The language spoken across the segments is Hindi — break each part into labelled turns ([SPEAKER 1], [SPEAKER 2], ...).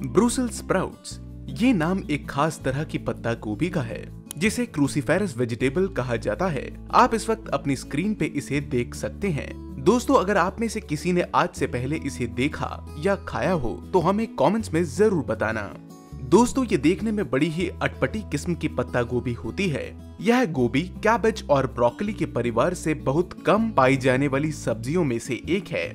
[SPEAKER 1] ब्रुसेल्स स्प्राउट्स, ये नाम एक खास तरह की पत्ता गोभी का है जिसे क्रूसीफेरस वेजिटेबल कहा जाता है। आप इस वक्त अपनी स्क्रीन पे इसे देख सकते हैं। दोस्तों, अगर आप में से किसी ने आज से पहले इसे देखा या खाया हो तो हमें कमेंट्स में जरूर बताना। दोस्तों, ये देखने में बड़ी ही अटपटी किस्म की पत्ता गोभी होती है। यह गोभी कैबेज और ब्रोकली के परिवार से बहुत कम पाई जाने वाली सब्जियों में से एक है।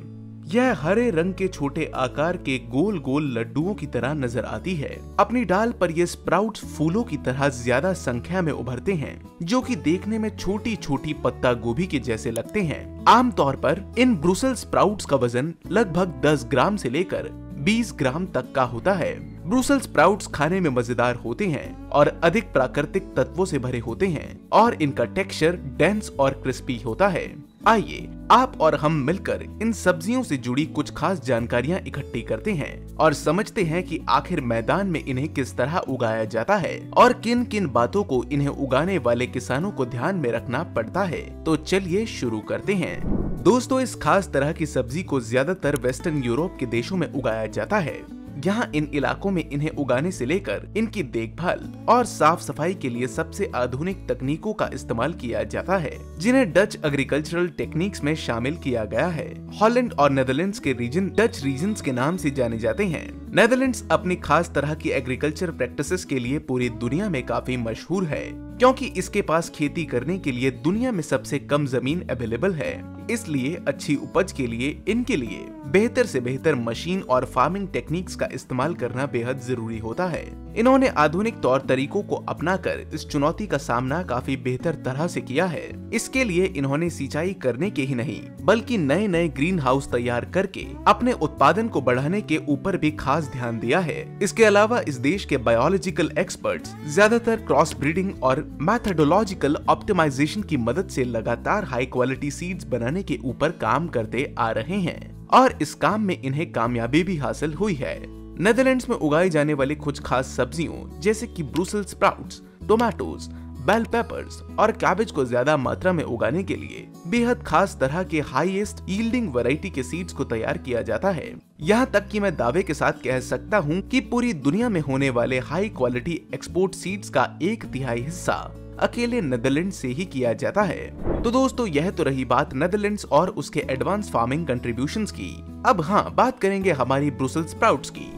[SPEAKER 1] यह हरे रंग के छोटे आकार के गोल गोल लड्डुओं की तरह नजर आती है। अपनी डाल पर ये स्प्राउट्स फूलों की तरह ज्यादा संख्या में उभरते हैं, जो कि देखने में छोटी छोटी पत्ता गोभी के जैसे लगते हैं। आमतौर पर इन ब्रुसेल्स स्प्राउट्स का वजन लगभग 10 ग्राम से लेकर 20 ग्राम तक का होता है। ब्रुसेल्स स्प्राउट्स खाने में मजेदार होते हैं और अधिक प्राकृतिक तत्वों से भरे होते हैं और इनका टेक्सचर डेंस और क्रिस्पी होता है। आइए आप और हम मिलकर इन सब्जियों से जुड़ी कुछ खास जानकारियां इकट्ठी करते हैं और समझते हैं कि आखिर मैदान में इन्हें किस तरह उगाया जाता है और किन किन बातों को इन्हें उगाने वाले किसानों को ध्यान में रखना पड़ता है। तो चलिए शुरू करते हैं। दोस्तों, इस खास तरह की सब्जी को ज्यादातर वेस्टर्न यूरोप के देशों में उगाया जाता है। यहाँ इन इलाकों में इन्हें उगाने से लेकर इनकी देखभाल और साफ सफाई के लिए सबसे आधुनिक तकनीकों का इस्तेमाल किया जाता है, जिन्हें डच एग्रीकल्चरल टेक्निक्स में शामिल किया गया है। हॉलैंड और नेदरलैंड्स के रीजन डच रीजन्स के नाम से जाने जाते हैं। नेदरलैंड्स अपनी खास तरह की एग्रीकल्चर प्रैक्टिसेस के लिए पूरी दुनिया में काफी मशहूर है, क्योंकि इसके पास खेती करने के लिए दुनिया में सबसे कम जमीन अवेलेबल है। इसलिए अच्छी उपज के लिए इनके लिए बेहतर से बेहतर मशीन और फार्मिंग टेक्निक्स का इस्तेमाल करना बेहद जरूरी होता है। इन्होंने आधुनिक तौर तरीकों को अपनाकर इस चुनौती का सामना काफी बेहतर तरह से किया है। इसके लिए इन्होंने सिंचाई करने के ही नहीं बल्कि नए नए ग्रीन हाउस तैयार करके अपने उत्पादन को बढ़ाने के ऊपर भी खास ध्यान दिया है। इसके अलावा इस देश के बायोलॉजिकल एक्सपर्ट्स ज्यादातर क्रॉस ब्रीडिंग और मेथोडोलॉजिकल ऑप्टिमाइजेशन की मदद से लगातार हाई क्वालिटी सीड्स बनाने के ऊपर काम करते आ रहे हैं और इस काम में इन्हें कामयाबी भी हासिल हुई है। नेदरलैंड्स में उगाई जाने वाली कुछ खास सब्जियों जैसे कि Brussels sprouts, tomatoes, bell peppers और कैबेज को ज्यादा मात्रा में उगाने के लिए बेहद खास तरह के हाईएस्ट यील्डिंग वैरायटी के सीड्स को तैयार किया जाता है। यहाँ तक कि मैं दावे के साथ कह सकता हूँ कि पूरी दुनिया में होने वाले हाई क्वालिटी एक्सपोर्ट सीड्स का 1/3 हिस्सा अकेले नेदरलैंड्स से ही किया जाता है। तो दोस्तों, यह तो रही बात नेदरलैंड्स और उसके एडवांस फार्मिंग कंट्रीब्यूशंस की। अब हाँ, बात करेंगे हमारी ब्रुसेल्स स्प्राउट्स की।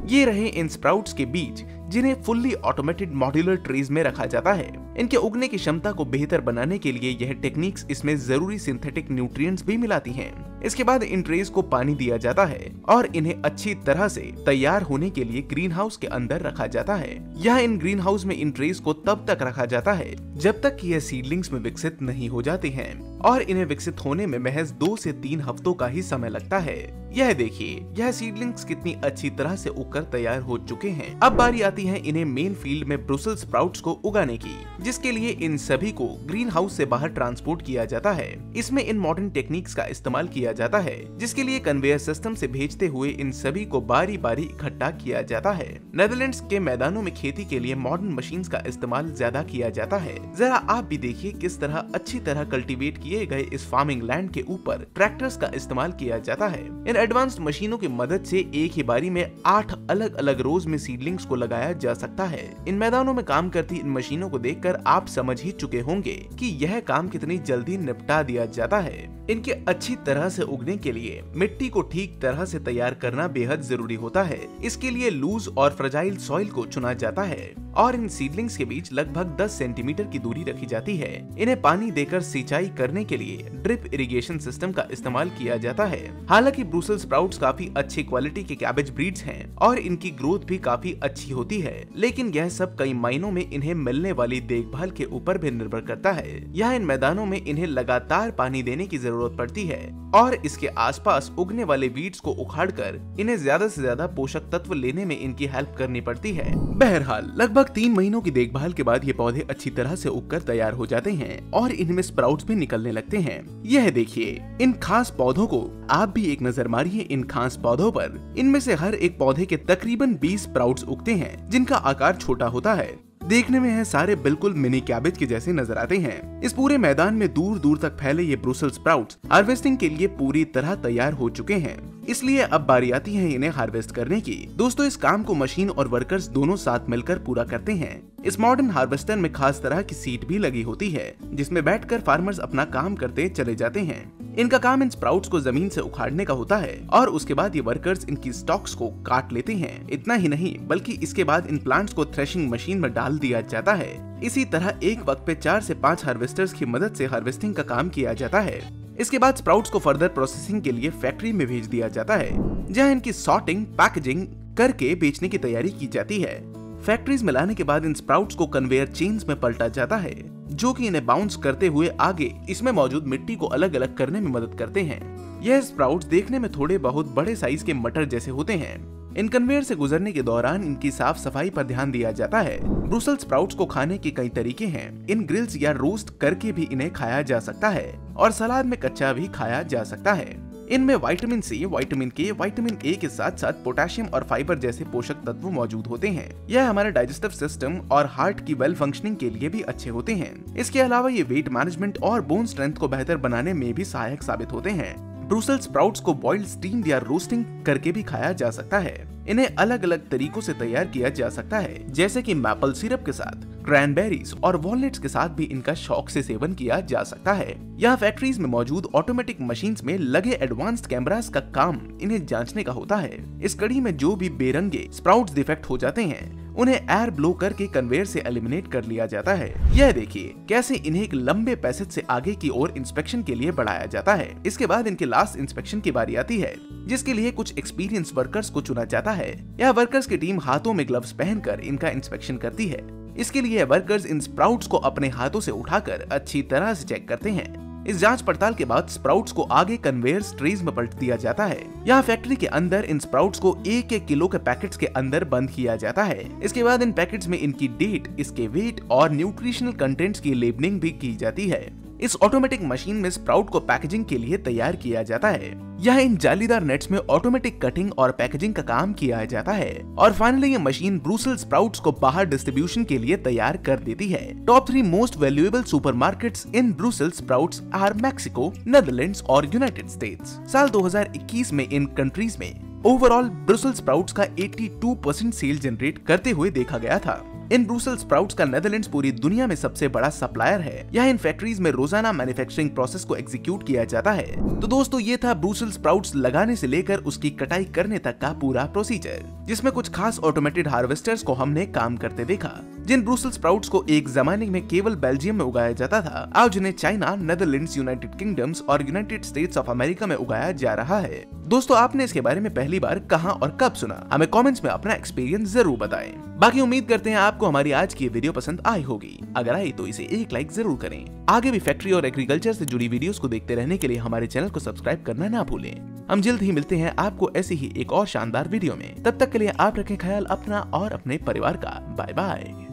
[SPEAKER 1] ये रहे इन स्प्राउट्स के बीज, जिन्हें फुल्ली ऑटोमेटेड मॉड्यूलर ट्रेज में रखा जाता है। इनके उगने की क्षमता को बेहतर बनाने के लिए यह टेक्निक्स इसमें जरूरी सिंथेटिक न्यूट्रिएंट्स भी मिलाती हैं। इसके बाद इन ट्रेज को पानी दिया जाता है और इन्हें अच्छी तरह से तैयार होने के लिए ग्रीन हाउस के अंदर रखा जाता है। यहाँ इन ग्रीन हाउस में इन ट्रेज को तब तक रखा जाता है जब तक कि यह सीडलिंग्स में विकसित नहीं हो जाते हैं और इन्हें विकसित होने में महज 2 से 3 हफ्तों का ही समय लगता है। यह देखिए, यह सीडलिंग्स कितनी अच्छी तरह से उगकर तैयार हो चुके हैं। अब बारी आती है इन्हें मेन फील्ड में ब्रुसेल्स स्प्राउट्स को उगाने की, जिसके लिए इन सभी को ग्रीन हाउस से बाहर ट्रांसपोर्ट किया जाता है। इसमें इन मॉडर्न टेक्निक्स का इस्तेमाल किया जाता है, जिसके लिए कन्वेयर सिस्टम से भेजते हुए इन सभी को बारी बारी इकट्ठा किया जाता है। नेदरलैंड्स के मैदानों में खेती के लिए मॉडर्न मशीन्स का इस्तेमाल ज्यादा किया जाता है। जरा आप भी देखिए किस तरह अच्छी तरह कल्टीवेट किए गए इस फार्मिंग लैंड के ऊपर ट्रैक्टर्स का इस्तेमाल किया जाता है। इन एडवांस्ड मशीनों की मदद से एक ही बारी में 8 अलग अलग रोज में सीडलिंग्स को लगाया जा सकता है। इन मैदानों में काम करती इन मशीनों को देखकर आप समझ ही चुके होंगे कि यह काम कितनी जल्दी निपटा दिया जाता है। इनके अच्छी तरह से उगने के लिए मिट्टी को ठीक तरह से तैयार करना बेहद जरूरी होता है। इसके लिए लूज और फ्रेजाइल सॉइल को चुना जाता है और इन सीडलिंग्स के बीच लगभग 10 सेंटीमीटर की दूरी रखी जाती है। इन्हें पानी देकर सिंचाई करने के लिए ड्रिप इरिगेशन सिस्टम का इस्तेमाल किया जाता है। हालांकि ब्रुसेल्स स्प्राउट्स काफी अच्छी क्वालिटी के कैबेज ब्रीड्स हैं और इनकी ग्रोथ भी काफी अच्छी होती है, लेकिन यह सब कई महीनों में इन्हें मिलने वाली देखभाल के ऊपर भी निर्भर करता है। यहाँ इन मैदानों में इन्हें लगातार पानी देने की जरूरत पड़ती है और इसके आसपास उगने वाले वीड्स को उखाड़कर इन्हें ज्यादा से ज्यादा पोषक तत्व लेने में इनकी हेल्प करनी पड़ती है। बहरहाल, लगभग 3 महीनों की देखभाल के बाद ये पौधे अच्छी तरह से उगकर तैयार हो जाते हैं और इनमें स्प्राउट्स भी निकलने लगते हैं। यह देखिए, इन खास पौधों को आप भी एक नजर मारिए। इन खास पौधों पर इनमें से हर एक पौधे के तकरीबन 20 स्प्राउट्स उगते हैं, जिनका आकार छोटा होता है। देखने में है सारे बिल्कुल मिनी कैबेज के जैसे नजर आते हैं। इस पूरे मैदान में दूर दूर तक फैले ये ब्रुसेल्स स्प्राउट्स हार्वेस्टिंग के लिए पूरी तरह तैयार हो चुके हैं, इसलिए अब बारी आती है इन्हें हार्वेस्ट करने की। दोस्तों इस काम को मशीन और वर्कर्स दोनों साथ मिलकर पूरा करते हैं। इस मॉडर्न हार्वेस्टर में खास तरह की सीट भी लगी होती है, जिसमें बैठकर फार्मर्स अपना काम करते चले जाते हैं। इनका काम इन स्प्राउट्स को जमीन से उखाड़ने का होता है और उसके बाद ये वर्कर्स इनकी स्टॉक्स को काट लेते हैं। इतना ही नहीं बल्कि इसके बाद इन प्लांट्स को थ्रेशिंग मशीन में डाल दिया जाता है। इसी तरह एक वक्त पे 4 से 5 हार्वेस्टर्स की मदद से हार्वेस्टिंग का काम किया जाता है। इसके बाद स्प्राउट्स को फर्दर प्रोसेसिंग के लिए फैक्ट्री में भेज दिया जाता है, जहां इनकी सॉर्टिंग पैकेजिंग करके बेचने की तैयारी की जाती है। फैक्ट्रीज में लाने के बाद इन स्प्राउट्स को कन्वेयर चेन्स में पलटा जाता है, जो कि इन्हें बाउंस करते हुए आगे इसमें मौजूद मिट्टी को अलग अलग करने में मदद करते हैं। यह स्प्राउट्स देखने में थोड़े बहुत बड़े साइज के मटर जैसे होते हैं। इन कन्वेयर से गुजरने के दौरान इनकी साफ सफाई पर ध्यान दिया जाता है। ब्रुसेल्स स्प्राउट्स को खाने के कई तरीके हैं। इन ग्रिल्स या रोस्ट करके भी इन्हें खाया जा सकता है और सलाद में कच्चा भी खाया जा सकता है। इनमें विटामिन सी, विटामिन के, विटामिन ए के साथ साथ पोटेशियम और फाइबर जैसे पोषक तत्व मौजूद होते हैं। यह हमारे डाइजेस्टिव सिस्टम और हार्ट की वेल फंक्शनिंग के लिए भी अच्छे होते हैं। इसके अलावा ये वेट मैनेजमेंट और बोन स्ट्रेंथ को बेहतर बनाने में भी सहायक साबित होते हैं। ब्रुसेल्स स्प्राउट्स को बॉइल्ड, स्टीम्ड या रोस्टिंग करके भी खाया जा सकता है। इन्हें अलग अलग तरीकों से तैयार किया जा सकता है, जैसे कि मैपल सिरप के साथ, क्रैनबेरीज और वॉलनट्स के साथ भी इनका शौक से सेवन किया जा सकता है। यहाँ फैक्ट्रीज में मौजूद ऑटोमेटिक मशीन्स में लगे एडवांस्ड कैमरास का काम इन्हें जांचने का होता है। इस कड़ी में जो भी बेरंगे स्प्राउट्स डिफेक्ट हो जाते हैं, उन्हें एयर ब्लो करके कन्वेयर से एलिमिनेट कर लिया जाता है। यह देखिए कैसे इन्हें एक लंबे पैसेज से आगे की ओर इंस्पेक्शन के लिए बढ़ाया जाता है। इसके बाद इनके लास्ट इंस्पेक्शन की बारी आती है, जिसके लिए कुछ एक्सपीरियंस वर्कर्स को चुना जाता है। यह वर्कर्स की टीम हाथों में ग्लव्स पहनकर इनका इंस्पेक्शन करती है। इसके लिए वर्कर्स इन स्प्राउट्स को अपने हाथों से उठाकर अच्छी तरह से चेक करते हैं। इस जांच पड़ताल के बाद स्प्राउट्स को आगे कन्वेयर ट्रेज में पलट दिया जाता है। यहाँ फैक्ट्री के अंदर इन स्प्राउट्स को 1-1 किलो के पैकेट्स के अंदर बंद किया जाता है। इसके बाद इन पैकेट्स में इनकी डेट, इसके वेट और न्यूट्रिशनल कंटेंट्स की लेबलिंग भी की जाती है। इस ऑटोमेटिक मशीन में स्प्राउट को पैकेजिंग के लिए तैयार किया जाता है। यह इन जालीदार नेट्स में ऑटोमेटिक कटिंग और पैकेजिंग का काम किया जाता है और फाइनली ये मशीन ब्रुसेल्स स्प्राउट्स को बाहर डिस्ट्रीब्यूशन के लिए तैयार कर देती है। Top 3 most valuable supermarkets in Brussels sprouts are Mexico, Netherlands और यूनाइटेड स्टेट्स। साल 2021 में इन कंट्रीज में ओवरऑल ब्रुसेल्स स्प्राउट्स का 82% सेल जनरेट करते हुए देखा गया था। इन ब्रुसेल्स स्प्राउट्स का नेदरलैंड्स पूरी दुनिया में सबसे बड़ा सप्लायर है। यहाँ इन फैक्ट्रीज में रोजाना मैन्युफैक्चरिंग प्रोसेस को एग्जीक्यूट किया जाता है। तो दोस्तों ये था ब्रुसेल्स स्प्राउट्स लगाने से लेकर उसकी कटाई करने तक का पूरा प्रोसीजर, जिसमें कुछ खास ऑटोमेटेड हार्वेस्टर्स को हमने काम करते देखा। जिन ब्रुसेल्स स्प्राउट्स को एक जमाने में केवल बेल्जियम में उगाया जाता था, आज उन्हें चाइना, नेदरलैंड्स, यूनाइटेड किंगडम्स और यूनाइटेड स्टेट्स ऑफ अमेरिका में उगाया जा रहा है। दोस्तों आपने इसके बारे में पहली बार कहां और कब सुना? हमें कमेंट्स में अपना एक्सपीरियंस जरूर बताएं। बाकी उम्मीद करते हैं आपको हमारी आज की वीडियो पसंद आई होगी। अगर आई तो इसे एक लाइक जरूर करें। आगे भी फैक्ट्री और एग्रीकल्चर से जुड़ी वीडियोस को देखते रहने के लिए हमारे चैनल को सब्सक्राइब करना ना भूलें। हम जल्द ही मिलते हैं आपको ऐसी ही एक और शानदार वीडियो में। तब तक के लिए आप रखें ख्याल अपना और अपने परिवार का। Bye bye.